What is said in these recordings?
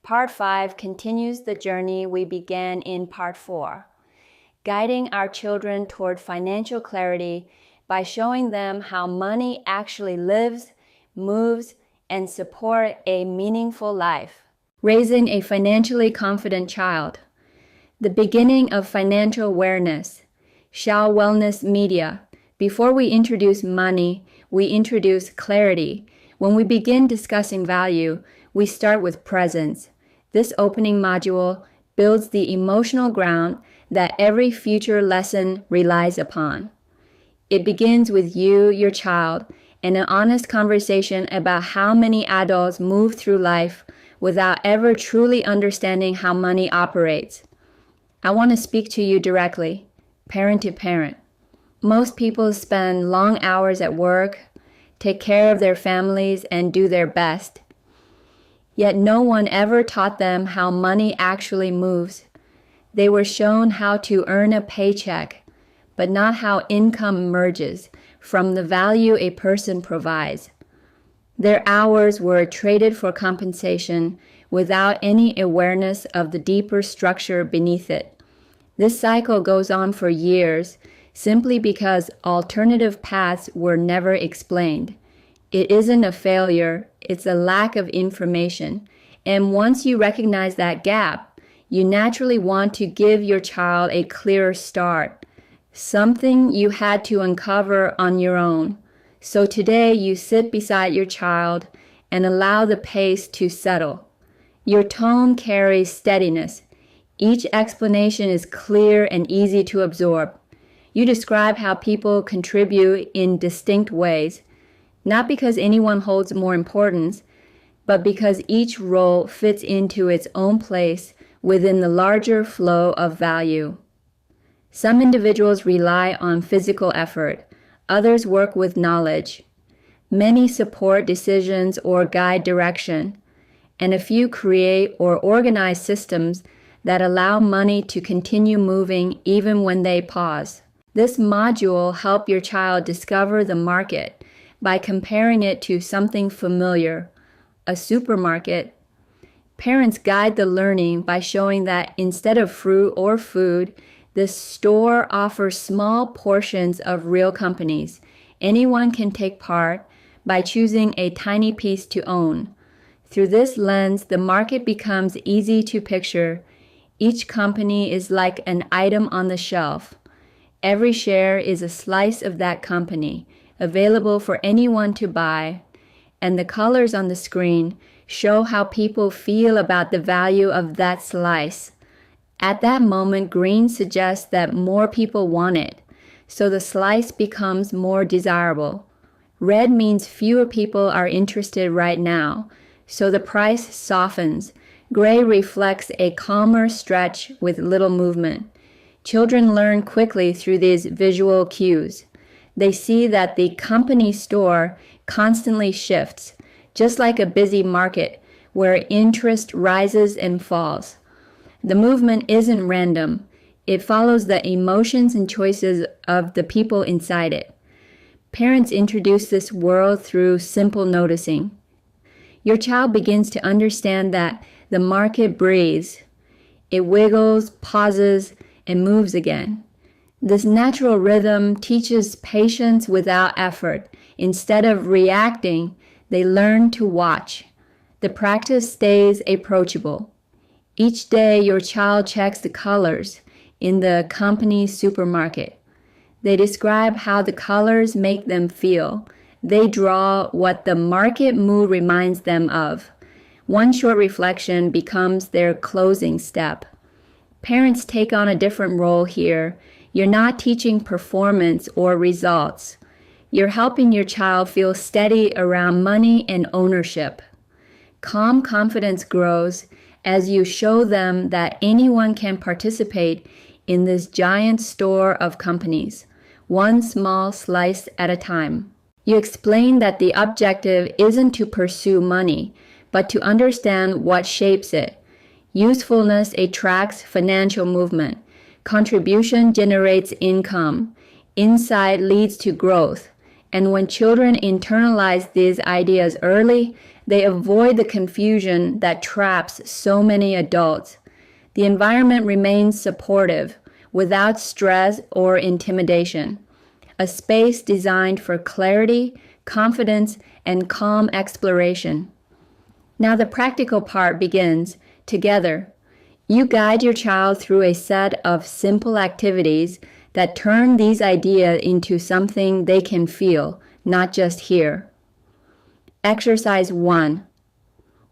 Part 5 continues the journey we began in Part 4, guiding our children toward financial clarity by showing them how money actually lives, moves, and supports a meaningful life. Raising a financially confident child. The beginning of financial awareness. Xiao Wellness Media. Before we introduce money, we introduce clarity. When we begin discussing value, we start with presence. This opening module builds the emotional ground that every future lesson relies upon. It begins with you, your child, and an honest conversation about how many adults move through life without ever truly understanding how money operates. I want to speak to you directly, parent to parent. Most people spend long hours at work, take care of their families, and do their best. Yet no one ever taught them how money actually moves. They were shown how to earn a paycheck, but not how income emerges from the value a person provides. Their hours were traded for compensation without any awareness of the deeper structure beneath it. This cycle goes on for years simply because alternative paths were never explained. It isn't a failure, it's a lack of information. And once you recognize that gap, you naturally want to give your child a clearer start, something you had to uncover on your own. So today you sit beside your child and allow the pace to settle. Your tone carries steadiness. Each explanation is clear and easy to absorb. You describe how people contribute in distinct ways, not because anyone holds more importance, but because each role fits into its own place within the larger flow of value. Some individuals rely on physical effort. Others work with knowledge. Many support decisions or guide direction, and a few create or organize systems that allow money to continue moving even when they pause. This module helps your child discover the market by comparing it to something familiar, a supermarket. Parents guide the learning by showing that instead of fruit or food, the store offers small portions of real companies. Anyone can take part by choosing a tiny piece to own. Through this lens, the market becomes easy to picture. Each company is like an item on the shelf. Every share is a slice of that company, available for anyone to buy, and the colors on the screen show how people feel about the value of that slice. At that moment, green suggests that more people want it, so the slice becomes more desirable. Red means fewer people are interested right now, so the price softens. Gray reflects a calmer stretch with little movement. Children learn quickly through these visual cues. They see that the company store constantly shifts, just like a busy market where interest rises and falls. The movement isn't random. It follows the emotions and choices of the people inside it. Parents introduce this world through simple noticing. Your child begins to understand that the market breathes. It wiggles, pauses, and moves again. This natural rhythm teaches patience without effort. Instead of reacting, they learn to watch. The practice stays approachable. Each day, your child checks the colors in the company's supermarket. They describe how the colors make them feel. They draw what the market mood reminds them of. One short reflection becomes their closing step. Parents take on a different role here. You're not teaching performance or results. You're helping your child feel steady around money and ownership. Calm confidence grows as you show them that anyone can participate in this giant store of companies, one small slice at a time. You explain that the objective isn't to pursue money, but to understand what shapes it. Usefulness attracts financial movement. Contribution generates income. Insight leads to growth. And when children internalize these ideas early, they avoid the confusion that traps so many adults. The environment remains supportive, without stress or intimidation. A space designed for clarity, confidence, and calm exploration. Now the practical part begins. Together, you guide your child through a set of simple activities that turn these ideas into something they can feel, not just hear. Exercise 1.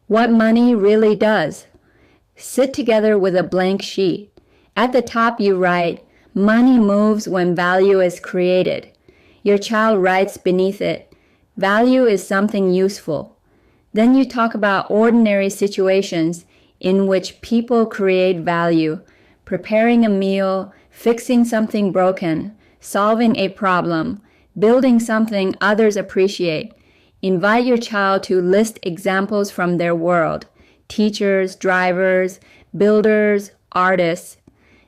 What money really does. Sit together with a blank sheet. At the top you write, money moves when value is created. Your child writes beneath it, value is something useful. Then you talk about ordinary situations in which people create value, preparing a meal, fixing something broken, solving a problem, building something others appreciate. Invite your child to list examples from their world, teachers, drivers, builders, artists.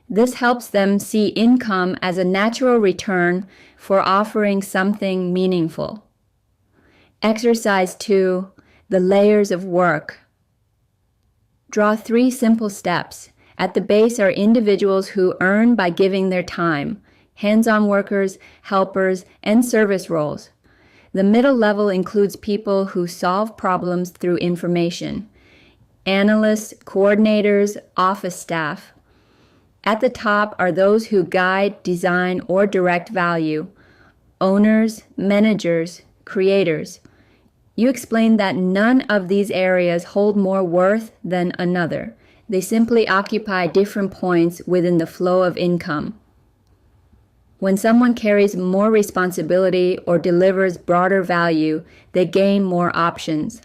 This helps them see income as a natural return for offering something meaningful. Exercise 2. The layers of work. Draw 3 simple steps. At the base are individuals who earn by giving their time, hands-on workers, helpers, and service roles. The middle level includes people who solve problems through information, analysts, coordinators, office staff. At the top are those who guide, design, or direct value, owners, managers, creators. You explain that none of these areas hold more worth than another. They simply occupy different points within the flow of income. When someone carries more responsibility or delivers broader value, they gain more options.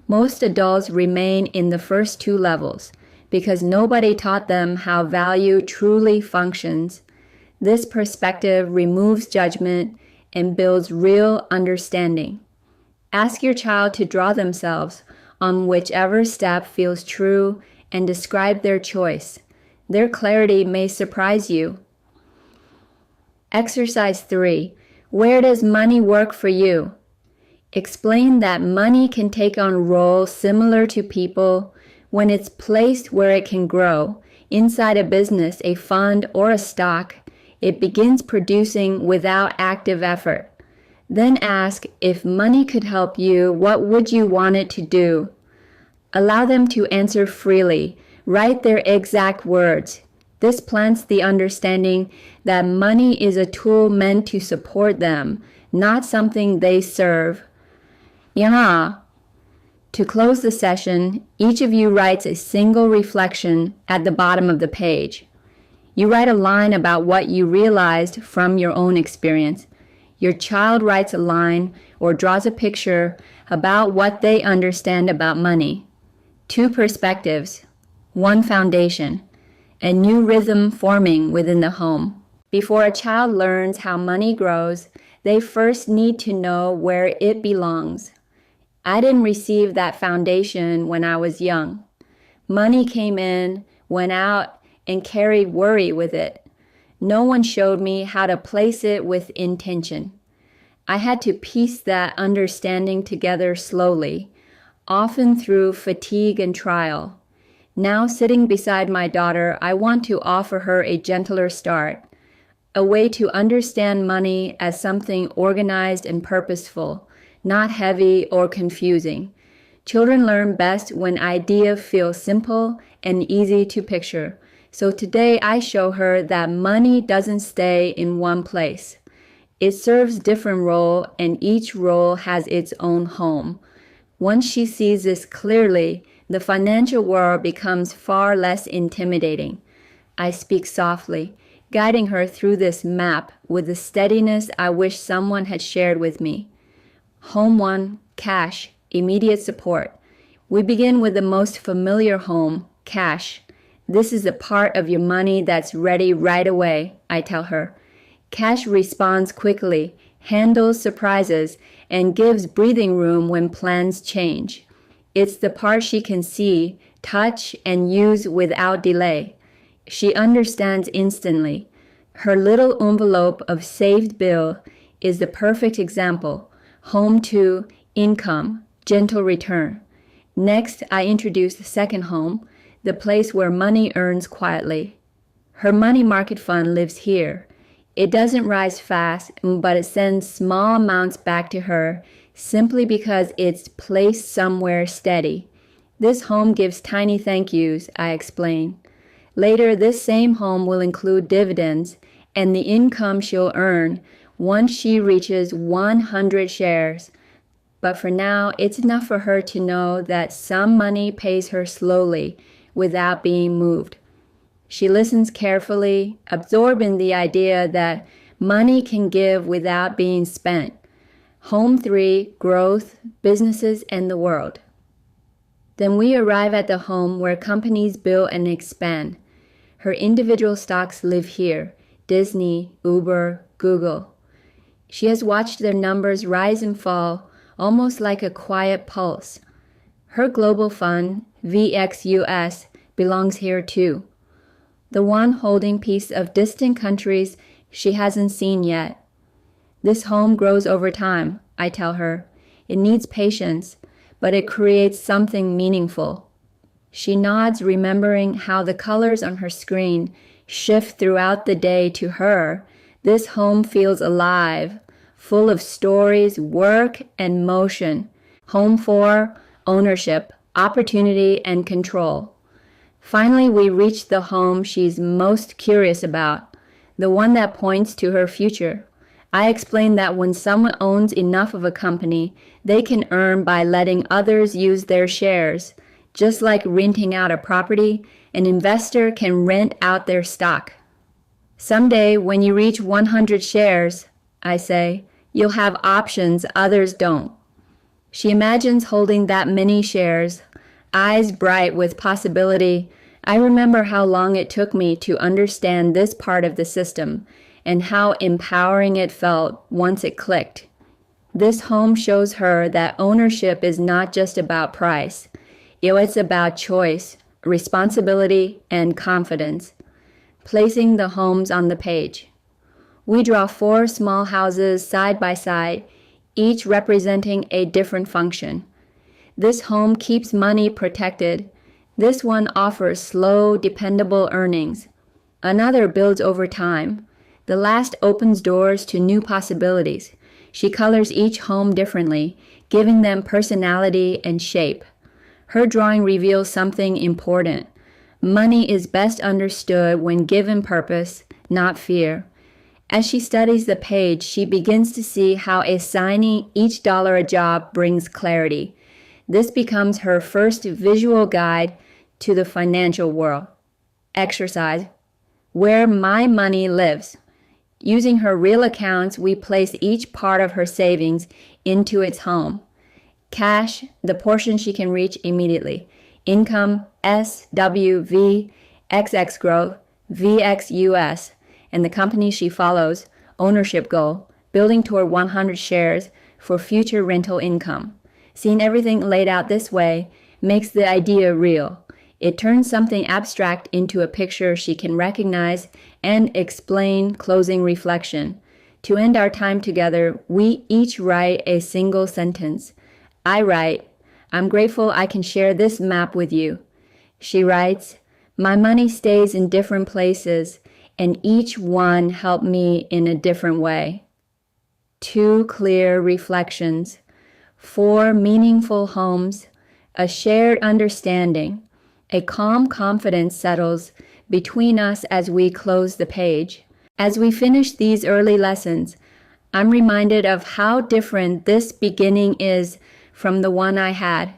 Most adults remain in the first 2 levels because nobody taught them how value truly functions. This perspective removes judgment and builds real understanding. Ask your child to draw themselves on whichever step feels true and describe their choice. Their clarity may surprise you. Exercise 3. Where does money work for you? Explain that money can take on roles similar to people when it's placed where it can grow. Inside a business, a fund, or a stock, it begins producing without active effort. Then ask, if money could help you, what would you want it to do? Allow them to answer freely. Write their exact words. This plants the understanding that money is a tool meant to support them, not something they serve. Yeah. To close the session, each of you writes a single reflection at the bottom of the page. You write a line about what you realized from your own experience. Your child writes a line or draws a picture about what they understand about money. 2 perspectives, 1 foundation, a new rhythm forming within the home. Before a child learns how money grows, they first need to know where it belongs. I didn't receive that foundation when I was young. Money came in, went out, and carried worry with it. No one showed me how to place it with intention. I had to piece that understanding together slowly, often through fatigue and trial. Now, sitting beside my daughter, I want to offer her a gentler start, a way to understand money as something organized and purposeful, not heavy or confusing. Children learn best when ideas feel simple and easy to picture. So today I show her that money doesn't stay in one place. It serves different roles, and each role has its own home. Once she sees this clearly, the financial world becomes far less intimidating. I speak softly, guiding her through this map with the steadiness I wish someone had shared with me. Home 1, cash, immediate support. We begin with the most familiar home, cash. This is the part of your money that's ready right away, I tell her. Cash responds quickly, handles surprises, and gives breathing room when plans change. It's the part she can see, touch, and use without delay. She understands instantly. Her little envelope of saved bill is the perfect example. Home 2, income, gentle return. Next, I introduce the second home, the place where money earns quietly. Her money market fund lives here. It doesn't rise fast, but it sends small amounts back to her simply because it's placed somewhere steady. This home gives tiny thank yous, I explain. Later, this same home will include dividends and the income she'll earn once she reaches 100 shares. But for now, it's enough for her to know that some money pays her slowly without being moved. She listens carefully, absorbing the idea that money can give without being spent. Home 3, growth, businesses, and the world. Then we arrive at the home where companies build and expand. Her individual stocks live here, Disney, Uber, Google. She has watched their numbers rise and fall, almost like a quiet pulse. Her global fund, VXUS, belongs here too. The one holding piece of distant countries she hasn't seen yet. This home grows over time, I tell her. It needs patience, but it creates something meaningful. She nods, remembering how the colors on her screen shift throughout the day. To her, this home feels alive, full of stories, work, and motion. Home 4, ownership, opportunity, and control. Finally, we reach the home she's most curious about, the one that points to her future. I explain that when someone owns enough of a company, they can earn by letting others use their shares. Just like renting out a property, an investor can rent out their stock. Someday, when you reach 100 shares, I say, you'll have options others don't. She imagines holding that many shares, eyes bright with possibility. I remember how long it took me to understand this part of the system and how empowering it felt once it clicked. This home shows her that ownership is not just about price. It's about choice, responsibility, and confidence. Placing the homes on the page. We draw 4 small houses side by side, each representing a different function. This home keeps money protected. This one offers slow, dependable earnings. Another builds over time. The last opens doors to new possibilities. She colors each home differently, giving them personality and shape. Her drawing reveals something important. Money is best understood when given purpose, not fear. As she studies the page, she begins to see how assigning each dollar a job brings clarity. This becomes her first visual guide to the financial world. Exercise. Where my money lives. Using her real accounts, we place each part of her savings into its home. Cash, the portion she can reach immediately. Income, S, W, V, XX growth, VXUS, and the company she follows, ownership goal, building toward 100 shares for future rental income. Seeing everything laid out this way makes the idea real. It turns something abstract into a picture she can recognize and explain. Closing reflection. To end our time together, we each write a single sentence. I write, I'm grateful I can share this map with you. She writes, my money stays in different places, and each one helped me in a different way. 2 clear reflections, 4 meaningful homes, a shared understanding. A calm confidence settles between us as we close the page. As we finish these early lessons, I'm reminded of how different this beginning is from the one I had.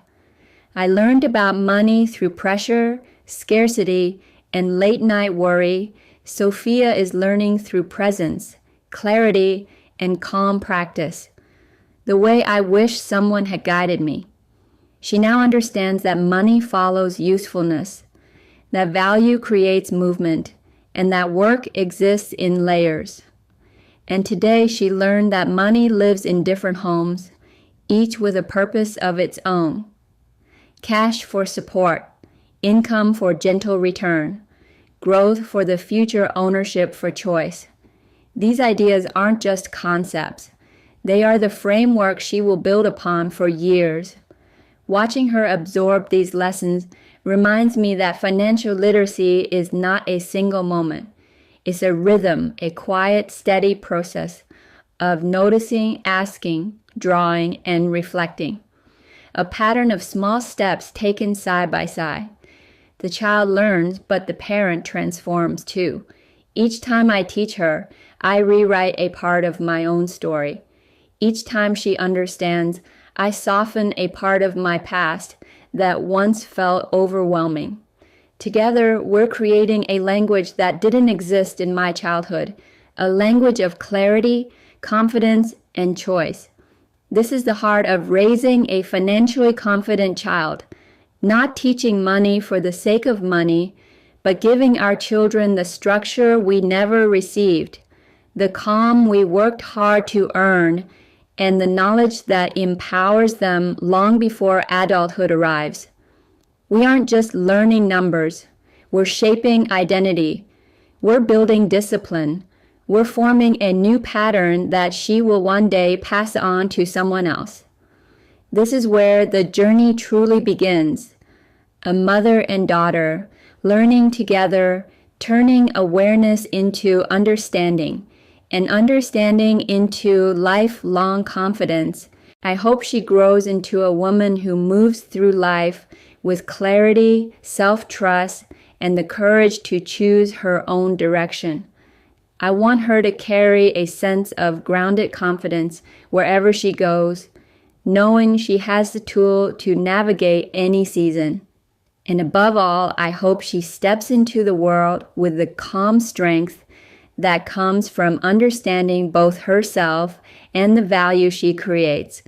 I learned about money through pressure, scarcity, and late-night worry. Sophia is learning through presence, clarity, and calm practice, the way I wish someone had guided me. She now understands that money follows usefulness, that value creates movement, and that work exists in layers. And today she learned that money lives in different homes, each with a purpose of its own. Cash for support, income for gentle return, growth for the future ownership for choice. These ideas aren't just concepts. They are the framework she will build upon for years. Watching her absorb these lessons reminds me that financial literacy is not a single moment. It's a rhythm, a quiet, steady process of noticing, asking, drawing, and reflecting. A pattern of small steps taken side by side. The child learns, but the parent transforms too. Each time I teach her, I rewrite a part of my own story. Each time she understands, I soften a part of my past that once felt overwhelming. Together, we're creating a language that didn't exist in my childhood, a language of clarity, confidence, and choice. This is the heart of raising a financially confident child, not teaching money for the sake of money, but giving our children the structure we never received, the calm we worked hard to earn, and the knowledge that empowers them long before adulthood arrives. We aren't just learning numbers. We're shaping identity. We're building discipline. We're forming a new pattern that she will one day pass on to someone else. This is where the journey truly begins. A mother and daughter learning together, turning awareness into understanding, and understanding into lifelong confidence. I hope she grows into a woman who moves through life with clarity, self-trust, and the courage to choose her own direction. I want her to carry a sense of grounded confidence wherever she goes, knowing she has the tool to navigate any season. And above all, I hope she steps into the world with the calm strength that comes from understanding both herself and the value she creates,